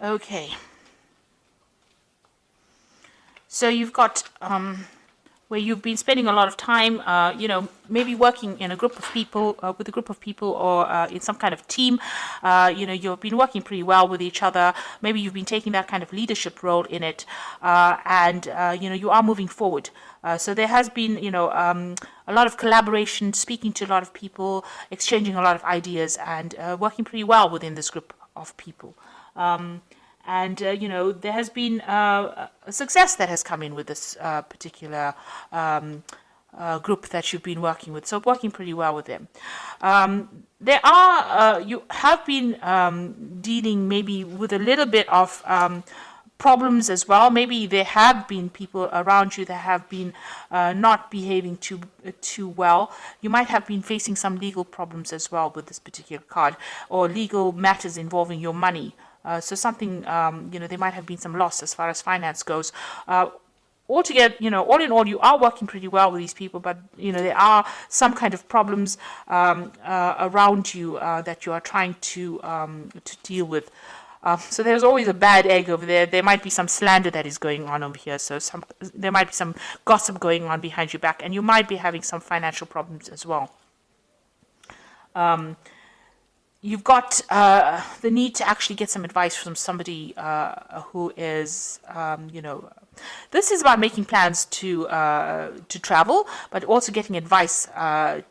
Okay. So you've got where you've been spending a lot of time, maybe working in a group of people, with a group of people, or in some kind of team. You've been working pretty well with each other. Maybe you've been taking that kind of leadership role in it, and you are moving forward. So there has been, a lot of collaboration, speaking to a lot of people, exchanging a lot of ideas, and working pretty well within this group of people. And there has been a success that has come in with this particular group that you've been working with. So working pretty well with them. You have been dealing maybe with a little bit of problems as well. Maybe there have been people around you that have been not behaving too well. You might have been facing some legal problems as well with this particular card, or legal matters involving your money. So something, there might have been some loss as far as finance goes. Altogether, all in all, you are working pretty well with these people, but, there are some kind of problems around you that you are trying to deal with. So there's always a bad egg over there. There might be some slander that is going on over here. So there might be some gossip going on behind your back, and you might be having some financial problems as well. You've got the need to actually get some advice from somebody who is, this is about making plans to travel, but also getting advice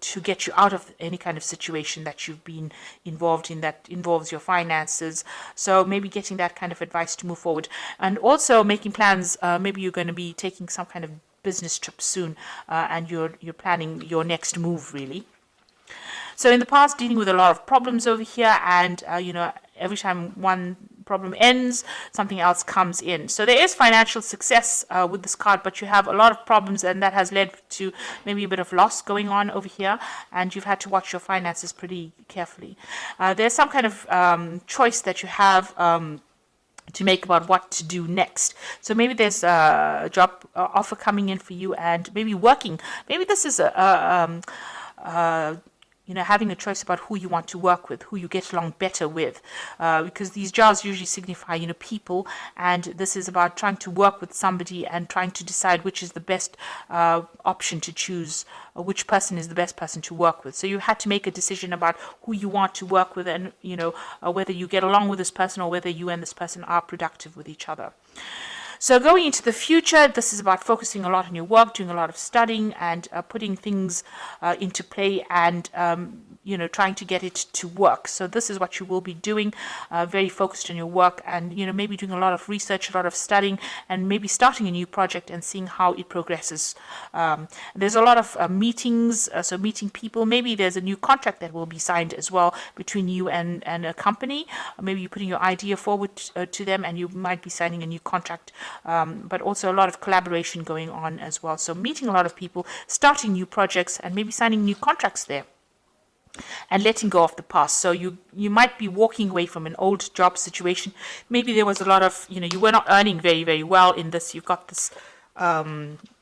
to get you out of any kind of situation that you've been involved in that involves your finances. So maybe getting that kind of advice to move forward, and also making plans. Maybe you're going to be taking some kind of business trip soon, and you're planning your next move, really. So in the past, dealing with a lot of problems over here, and every time one problem ends, something else comes in. So there is financial success with this card, but you have a lot of problems, and that has led to maybe a bit of loss going on over here, and you've had to watch your finances pretty carefully. There's some kind of choice that you have to make about what to do next. So maybe there's a job offer coming in for you, and maybe working. Maybe this is having a choice about who you want to work with, who you get along better with, because these jars usually signify, people, and this is about trying to work with somebody and trying to decide which is the best option to choose, which person is the best person to work with. So you had to make a decision about who you want to work with, and whether you get along with this person, or whether you and this person are productive with each other. So going into the future, this is about focusing a lot on your work, doing a lot of studying, and putting things into play, and trying to get it to work. So this is what you will be doing, very focused on your work, and maybe doing a lot of research, a lot of studying, and maybe starting a new project and seeing how it progresses. There's a lot of meetings, so meeting people. Maybe there's a new contract that will be signed as well between you and a company. Maybe you're putting your idea forward to them, and you might be signing a new contract. But also a lot of collaboration going on as well. So meeting a lot of people, starting new projects, and maybe signing new contracts there, and letting go of the past. So you might be walking away from an old job situation. Maybe there was a lot of, you were not earning very, very well in this. You've got this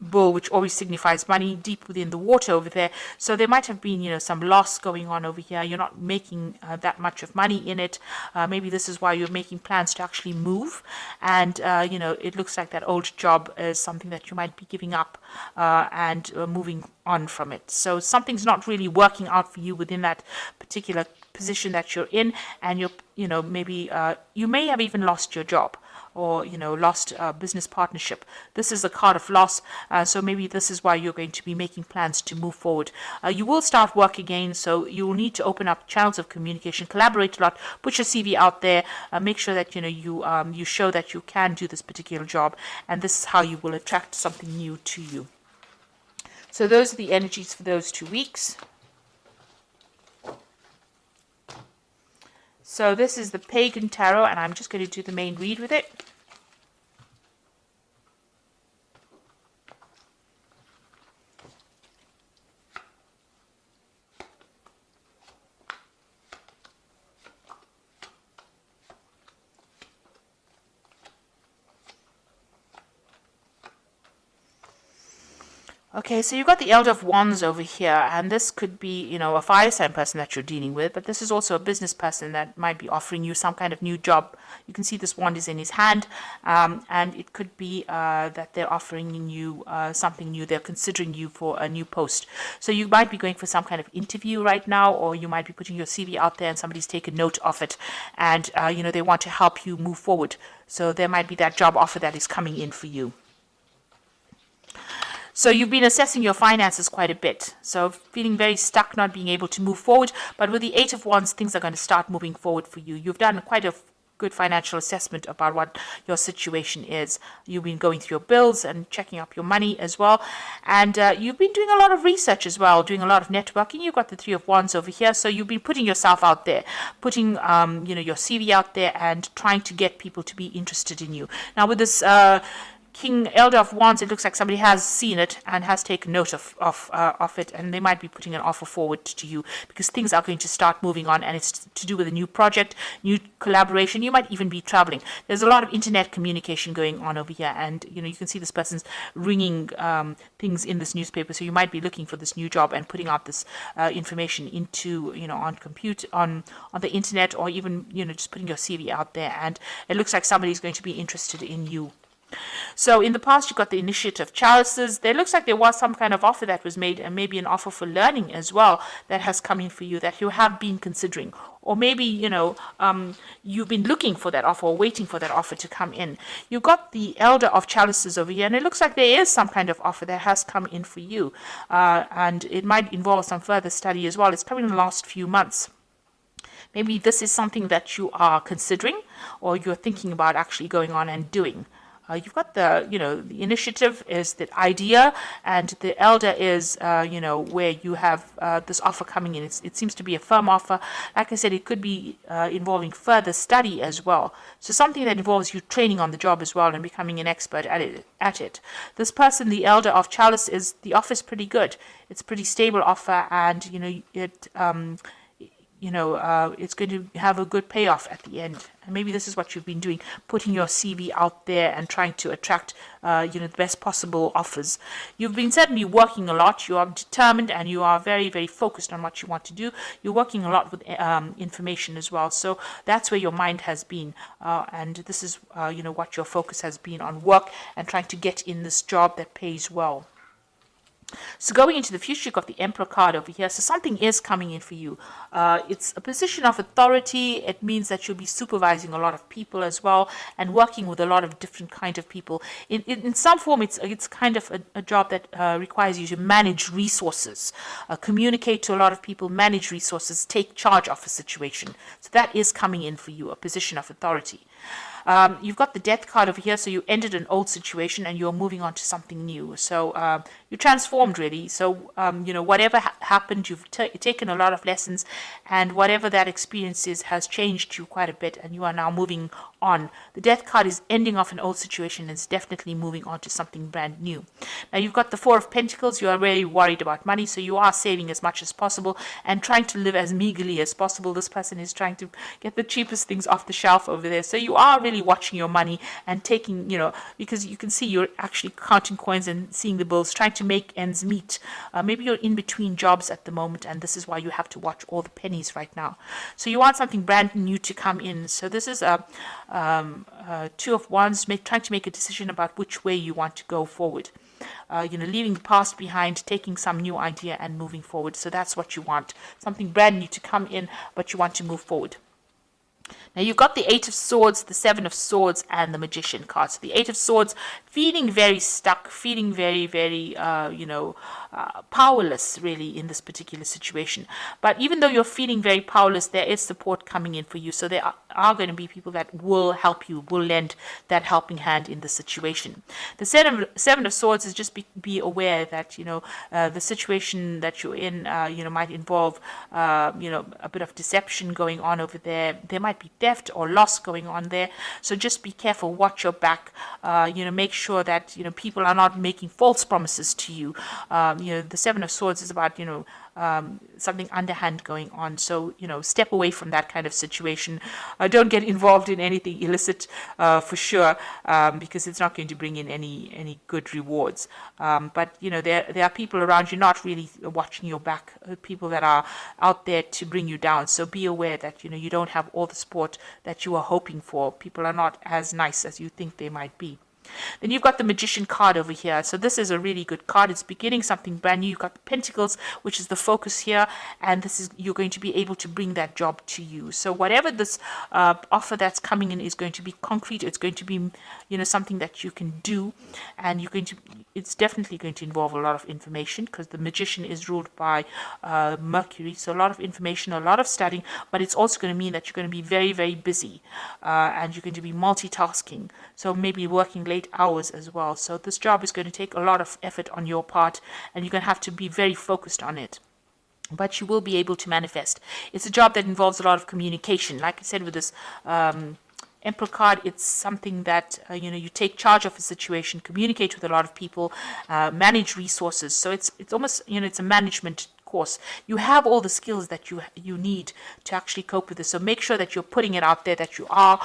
bull, which always signifies money, deep within the water over there. So there might have been, some loss going on over here. You're not making that much of money in it. Maybe this is why you're making plans to actually move. And, it looks like that old job is something that you might be giving up and moving on from it. So something's not really working out for you within that particular position that you're in. And maybe you may have even lost your job, or lost business partnership. This is a card of loss, so maybe this is why you're going to be making plans to move forward. You will start work again, so you will need to open up channels of communication, collaborate a lot, put your CV out there, make sure that you show that you can do this particular job, and this is how you will attract something new to you. So those are the energies for those 2 weeks. So this is the Pagan Tarot, and I'm just going to do the main read with it. Okay, so you've got the Elder of Wands over here, and this could be, a fire sign person that you're dealing with, but this is also a business person that might be offering you some kind of new job. You can see this wand is in his hand, and it could be that they're offering you something new. They're considering you for a new post. So you might be going for some kind of interview right now, or you might be putting your CV out there and somebody's taken note of it, and, they want to help you move forward. So there might be that job offer that is coming in for you. So you've been assessing your finances quite a bit. So feeling very stuck, not being able to move forward. But with the Eight of Wands, things are going to start moving forward for you. You've done quite a good financial assessment about what your situation is. You've been going through your bills and checking up your money as well. And you've been doing a lot of research as well, doing a lot of networking. You've got the Three of Wands over here. So you've been putting yourself out there, putting, your CV out there and trying to get people to be interested in you. Now with this King Elder of Wands, it looks like somebody has seen it and has taken note of it, and they might be putting an offer forward to you because things are going to start moving on, and it's to do with a new project, new collaboration. You might even be traveling. There's a lot of internet communication going on over here, and you can see this person's ringing things in this newspaper. So you might be looking for this new job and putting out this information into on the internet, or even just putting your CV out there. And it looks like somebody's going to be interested in you. So in the past, you got the Initiative Chalices. There looks like there was some kind of offer that was made, and maybe an offer for learning as well that has come in for you that you have been considering. Or maybe, you've been looking for that offer or waiting for that offer to come in. You've got the Elder of Chalices over here, and it looks like there is some kind of offer that has come in for you. And it might involve some further study as well. It's coming in the last few months. Maybe this is something that you are considering or you're thinking about actually going on and doing. You've got the initiative is the idea, and the elder is, where you have this offer coming in. It seems to be a firm offer. Like I said, it could be involving further study as well. So something that involves you training on the job as well and becoming an expert at it. This person, the Elder of Chalice, the offer is pretty good. It's a pretty stable offer, and, it's going to have a good payoff at the end. And maybe this is what you've been doing, putting your CV out there and trying to attract, the best possible offers. You've been certainly working a lot. You are determined and you are very, very focused on what you want to do. You're working a lot with information as well. So that's where your mind has been. And this is, what your focus has been on, work and trying to get in this job that pays well. So going into the future, you've got the Emperor card over here. So something is coming in for you. It's a position of authority. It means that you'll be supervising a lot of people as well and working with a lot of different kind of people. In some form, it's kind of a job that requires you to manage resources, communicate to a lot of people, manage resources, take charge of a situation. So that is coming in for you, a position of authority. You've got the Death card over here, so you ended an old situation and you're moving on to something new. So you transformed really. So whatever happened, you've taken a lot of lessons, and whatever that experience is has changed you quite a bit, and you are now moving on. The Death card is ending off an old situation and it's definitely moving on to something brand new. Now you've got the Four of Pentacles. You are really worried about money, so you are saving as much as possible and trying to live as meagerly as possible. This person is trying to get the cheapest things off the shelf over there. So you are really watching your money and taking, because you can see you're actually counting coins and seeing the bills, trying to make ends meet. Maybe you're in between jobs at the moment, and this is why you have to watch all the pennies right now. So you want something brand new to come in. So this is a Two of Wands, trying to make a decision about which way you want to go forward. Leaving the past behind, taking some new idea and moving forward. So that's what you want. Something brand new to come in, but you want to move forward. Now you've got the Eight of Swords, the Seven of Swords, and the Magician card. So the Eight of Swords, feeling very stuck, feeling very, very, powerless really in this particular situation. But even though you're feeling very powerless, there is support coming in for you. So there are going to be people that will help you, will lend that helping hand in the situation. The Seven of Swords is just be aware that, the situation that you're in, might involve, a bit of deception going on over there. There might be theft or loss going on there. So just be careful, watch your back, make sure that, people are not making false promises to you. The Seven of Swords is about, something underhand going on. So, step away from that kind of situation. Don't get involved in anything illicit for sure, because it's not going to bring in any good rewards. But, there are people around you not really watching your back, people that are out there to bring you down. So be aware that, you don't have all the support that you are hoping for. People are not as nice as you think they might be. Then you've got the Magician card over here. So this is a really good card. It's beginning something brand new. You've got the Pentacles, which is the focus here, and this is, you're going to be able to bring that job to you. So whatever this offer that's coming in is going to be concrete. It's going to be, something that you can do, and it's definitely going to involve a lot of information, because the Magician is ruled by Mercury. So a lot of information, a lot of studying, but it's also going to mean that you're going to be very, very busy, and you're going to be multitasking. So maybe working late hours as well. So this job is going to take a lot of effort on your part, and you're going to have to be very focused on it. But you will be able to manifest. It's a job that involves a lot of communication. Like I said, with this Emperor card, it's something that, you take charge of a situation, communicate with a lot of people, manage resources. So it's almost, it's a management course. You have all the skills that you need to actually cope with this. So make sure that you're putting it out there, that you are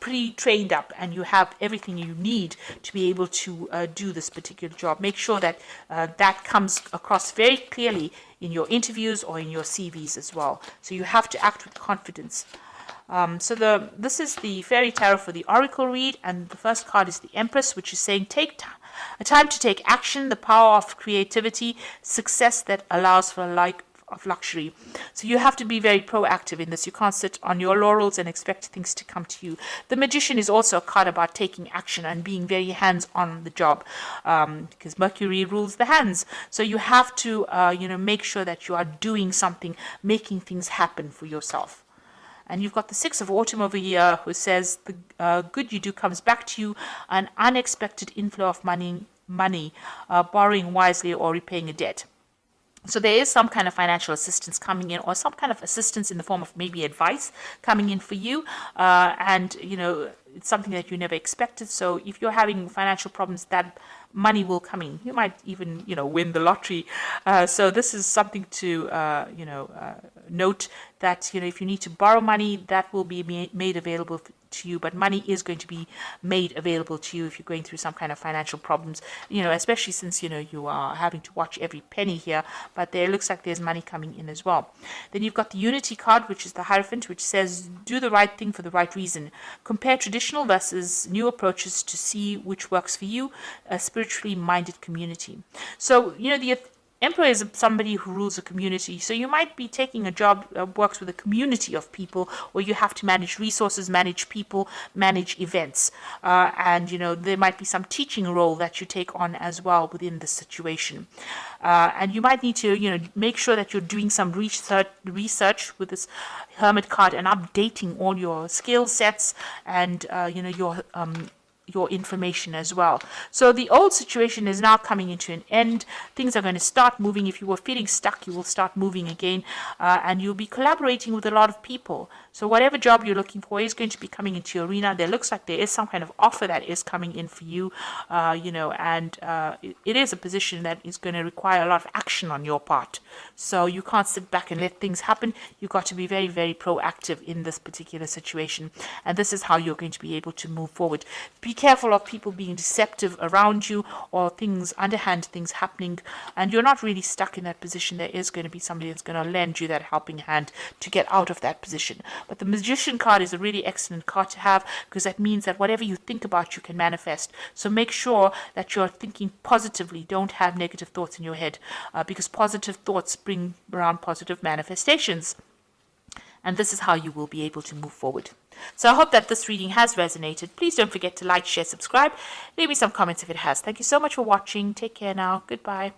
pretty trained up, and you have everything you need to be able to do this particular job. Make sure that that comes across very clearly in your interviews or in your CVs as well. So you have to act with confidence. This is the Fairy Tarot for the Oracle read, and the first card is the Empress, which is saying a time to take action, the power of creativity, success that allows for a life of luxury. So you have to be very proactive in this. You can't sit on your laurels and expect things to come to you. The Magician is also a card about taking action and being very hands on the job, because Mercury rules the hands. So you have to, make sure that you are doing something, making things happen for yourself. And you've got the Six of Autumn over here, who says the good you do comes back to you, an unexpected inflow of money, borrowing wisely or repaying a debt. So there is some kind of financial assistance coming in, or some kind of assistance in the form of maybe advice coming in for you. And, it's something that you never expected. So if you're having financial problems, that money will come in. You might even, win the lottery. So this is something to, note that, if you need to borrow money, that will be made available to you, but money is going to be made available to you if you're going through some kind of financial problems, especially since, you are having to watch every penny here, but there looks like there's money coming in as well. Then you've got the Unity card, which is the Hierophant, which says, do the right thing for the right reason. Compare traditional versus new approaches to see which works for you, a spiritually minded community. So, the Emperor is somebody who rules a community. So you might be taking a job that works with a community of people, where you have to manage resources, manage people, manage events. And, there might be some teaching role that you take on as well within the situation. And you might need to, make sure that you're doing some research with this Hermit card and updating all your skill sets and, your information as well. So the old situation is now coming into an end. Things are going to start moving. If you were feeling stuck, you will start moving again, and you'll be collaborating with a lot of people. So whatever job you're looking for is going to be coming into your arena. There looks like there is some kind of offer that is coming in for you, and it is a position that is going to require a lot of action on your part. So you can't sit back and let things happen. You've got to be very, very proactive in this particular situation. And this is how you're going to be able to move forward. Be careful of people being deceptive around you, or underhand things happening, and you're not really stuck in that position. There is going to be somebody that's going to lend you that helping hand to get out of that position. But the Magician card is a really excellent card to have, because that means that whatever you think about, you can manifest. So make sure that you're thinking positively. Don't have negative thoughts in your head, because positive thoughts bring around positive manifestations. And this is how you will be able to move forward. So I hope that this reading has resonated. Please don't forget to like, share, subscribe. Leave me some comments if it has. Thank you so much for watching. Take care now. Goodbye.